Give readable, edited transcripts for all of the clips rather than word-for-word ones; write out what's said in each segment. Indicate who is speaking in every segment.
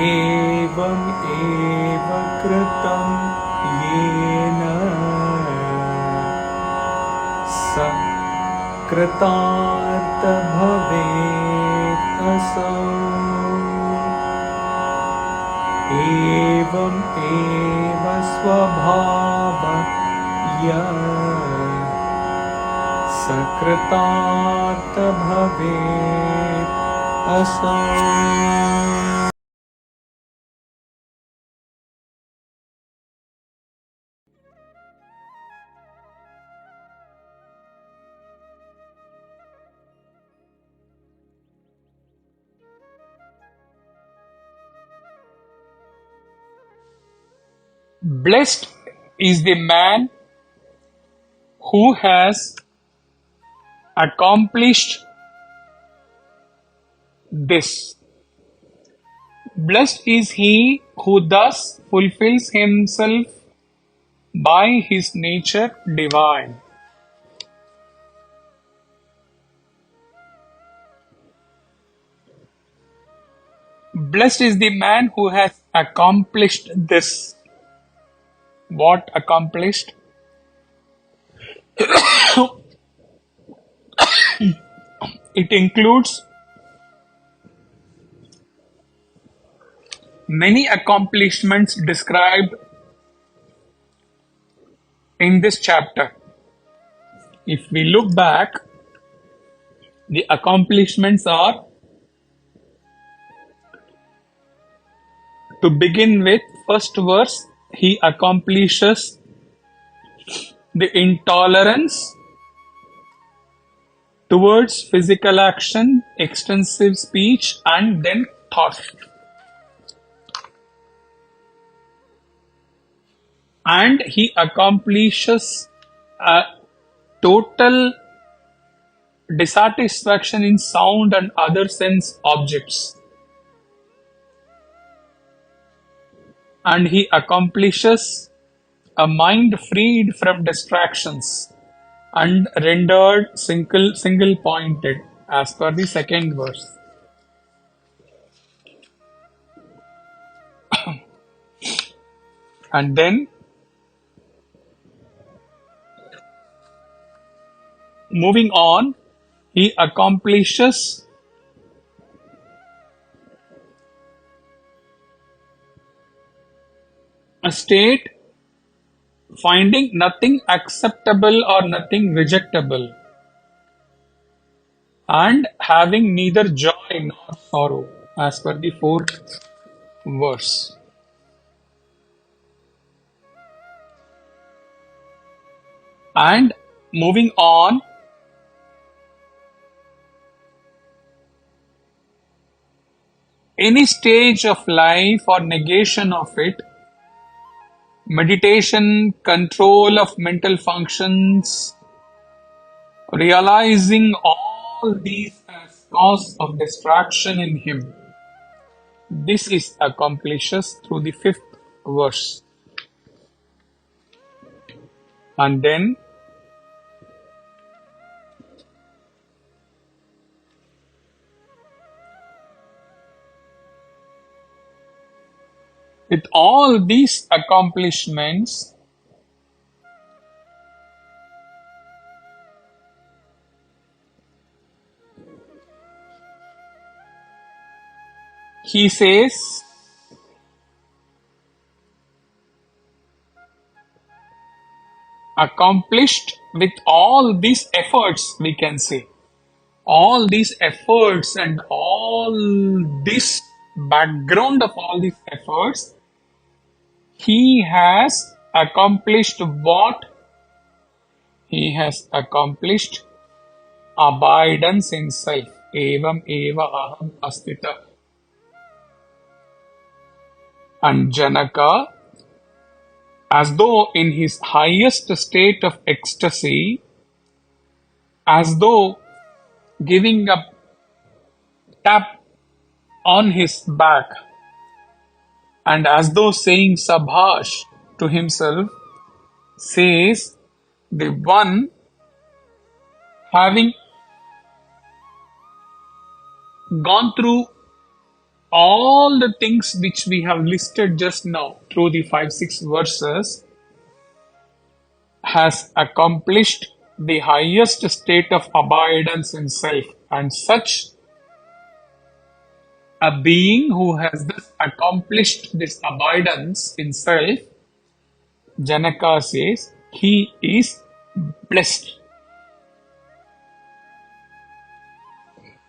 Speaker 1: evameva kṛtaṃ yena sa kṛtārtho bhavedasau evameva svabhāvo sa kṛtārtho bhavedasau.
Speaker 2: Blessed is the man who has accomplished this. Blessed is he who thus fulfills himself by his nature divine. Blessed is the man who has accomplished this. What accomplished? It includes many accomplishments described in this chapter. If we look back, the accomplishments are, to begin with, first verse, he accomplishes the intolerance towards physical action, extensive speech, and then thought. And he accomplishes a total dissatisfaction in sound and other sense objects. And he accomplishes a mind freed from distractions and rendered single pointed, as per the second verse. And then, moving on, he accomplishes a state finding nothing acceptable or nothing rejectable, and having neither joy nor sorrow, as per the fourth verse. And moving on, any stage of life or negation of it, meditation, control of mental functions, realizing all these as cause of distraction in him. This is accomplishes through the fifth verse. And then, with all these accomplishments, he says, accomplished with all these efforts, we can say. All these efforts and all this background of all these efforts, he has accomplished what? He has accomplished abidance in self. Evameva aham astita. And Janaka, as though in his highest state of ecstasy, as though giving a tap on his back, and as though saying Sabhash to himself, says, the one having gone through all the things which we have listed just now through the 5-6 verses has accomplished the highest state of abidance in self, and such a being who has thus accomplished this abidance in self, Janaka says, he is blessed.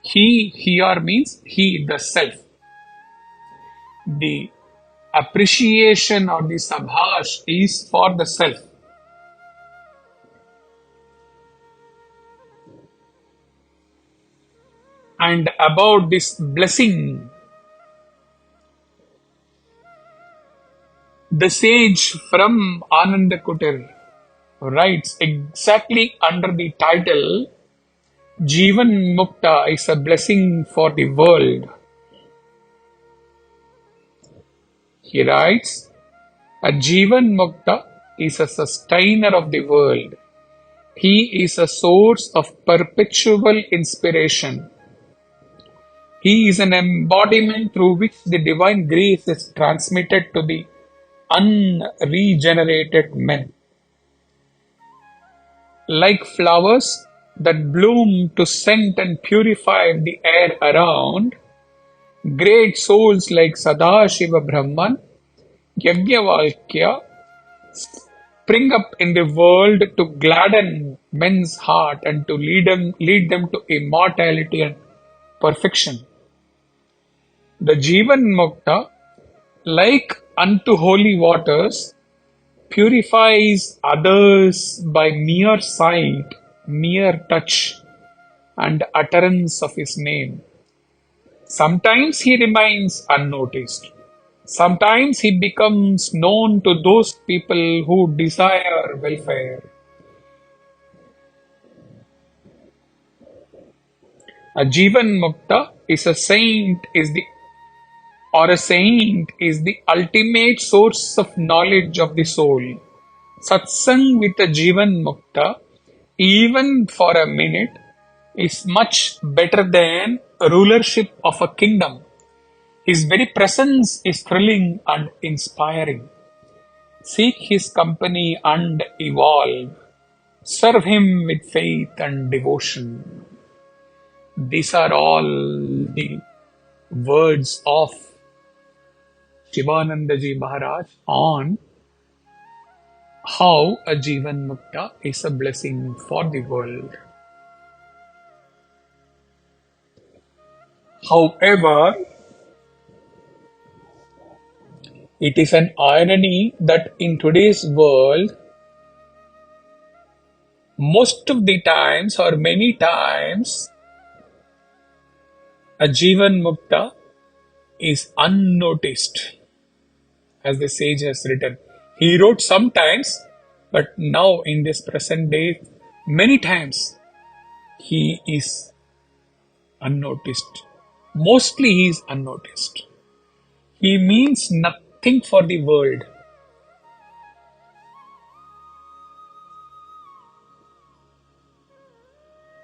Speaker 2: He here means he, the self. The appreciation or the sabhash is for the self. And about this blessing, the sage from Anandakutir writes exactly under the title, Jivan Mukta is a blessing for the world. He writes, a Jivan Mukta is a sustainer of the world. He is a source of perpetual inspiration. He is an embodiment through which the divine grace is transmitted to the unregenerated men. Like flowers that bloom to scent and purify the air around, great souls like Sadashiva Brahman, Yajnavalkya spring up in the world to gladden men's heart and to lead them to immortality and perfection. The Jivan Mukta, like unto holy waters, purifies others by mere sight, mere touch, and utterance of his name. Sometimes he remains unnoticed. Sometimes he becomes known to those people who desire welfare. A Jivan Mukta is a saint, a saint is the ultimate source of knowledge of the soul. Satsang with a Jivan Mukta, even for a minute, is much better than rulership of a kingdom. His very presence is thrilling and inspiring. Seek his company and evolve. Serve him with faith and devotion. These are all the words of Shivanandaji Maharaj on how a Jivan Mukta is a blessing for the world. However, it is an irony that in today's world, most of the times or many times, a Jivan Mukta is unnoticed, as the sage has written. He wrote sometimes, but now in this present day, many times he is unnoticed. Mostly he is unnoticed. He means nothing for the world.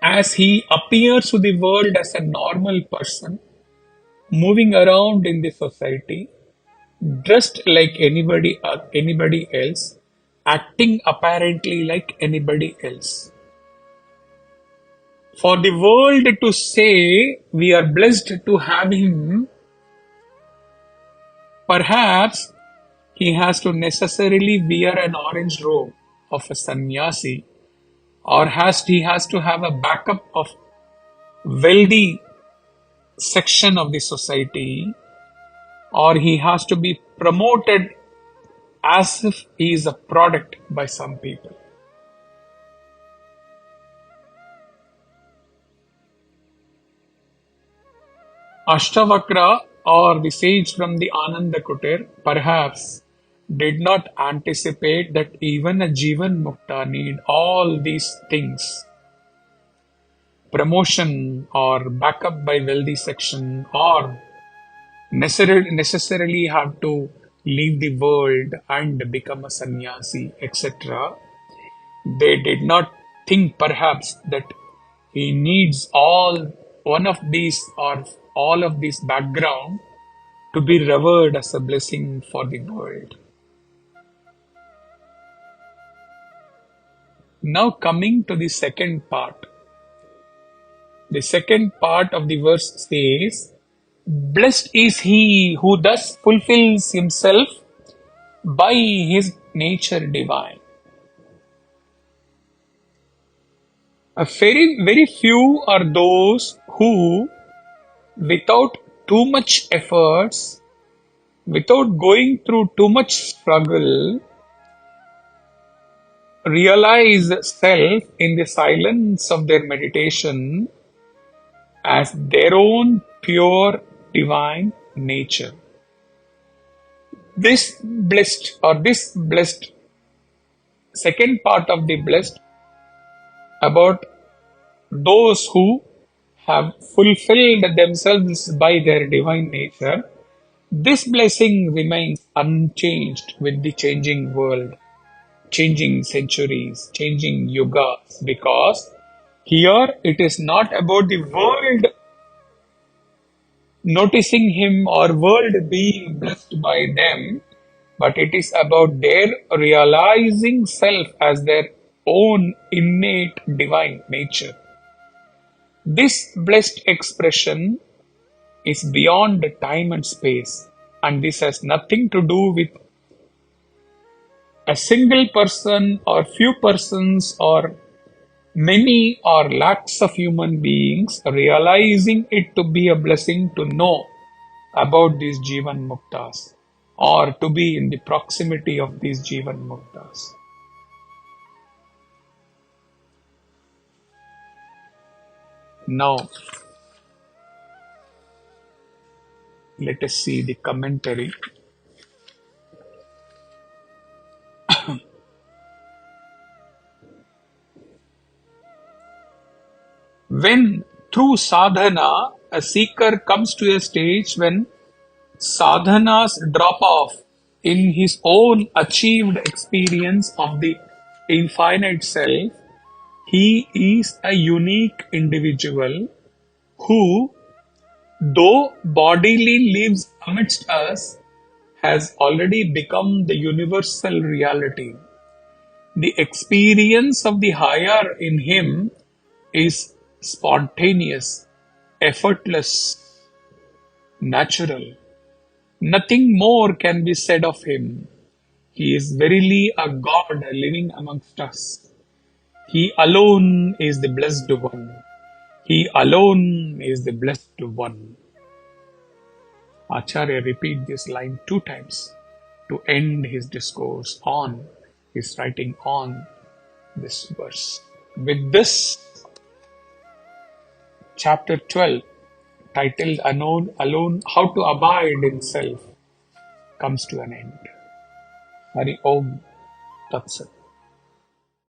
Speaker 2: As he appears to the world as a normal person, moving around in the society, dressed like anybody else, acting apparently like anybody else. For the world to say we are blessed to have him, perhaps he has to necessarily wear an orange robe of a sannyasi, or he has to have a backup of wealthy section of the society, or he has to be promoted as if he is a product by some people. Ashtavakra, or the sage from the Anandakutir, perhaps did not anticipate that even a Jivan Mukta need all these things. Promotion or backup by wealthy section, or necessarily have to leave the world and become a sannyasi, etc. They did not think perhaps that he needs all of these background to be revered as a blessing for the world. Now coming to the second part. The second part of the verse says, "Blessed is he who thus fulfills himself by his nature divine." Very few are those who, without too much efforts, without going through too much struggle, realize self in the silence of their meditation as their own pure divine nature. This blessed second part of the blessed about those who have fulfilled themselves by their divine nature, this blessing remains unchanged with the changing world, changing centuries, changing yugas, because here it is not about the world noticing him or world being blessed by them, but it is about their realizing self as their own innate divine nature. This blessed expression is beyond time and space, and this has nothing to do with a single person or few persons or many or lakhs of human beings realizing it to be a blessing to know about these Jivan Muktas or to be in the proximity of these Jivan Muktas. Now, let us see the commentary. When through sadhana, a seeker comes to a stage when sadhanas drop off in his own achieved experience of the infinite self, he is a unique individual who, though bodily lives amidst us, has already become the universal reality. The experience of the higher in him is spontaneous, effortless, natural. Nothing more can be said of him. He is verily a God living amongst us. He alone is the blessed one. He alone is the blessed one. Acharya repeat this line 2 times to end his discourse on his writing on this verse. With this, chapter 12, titled Alone, How to Abide in Self, comes to an end. Hari Om Tat Sat.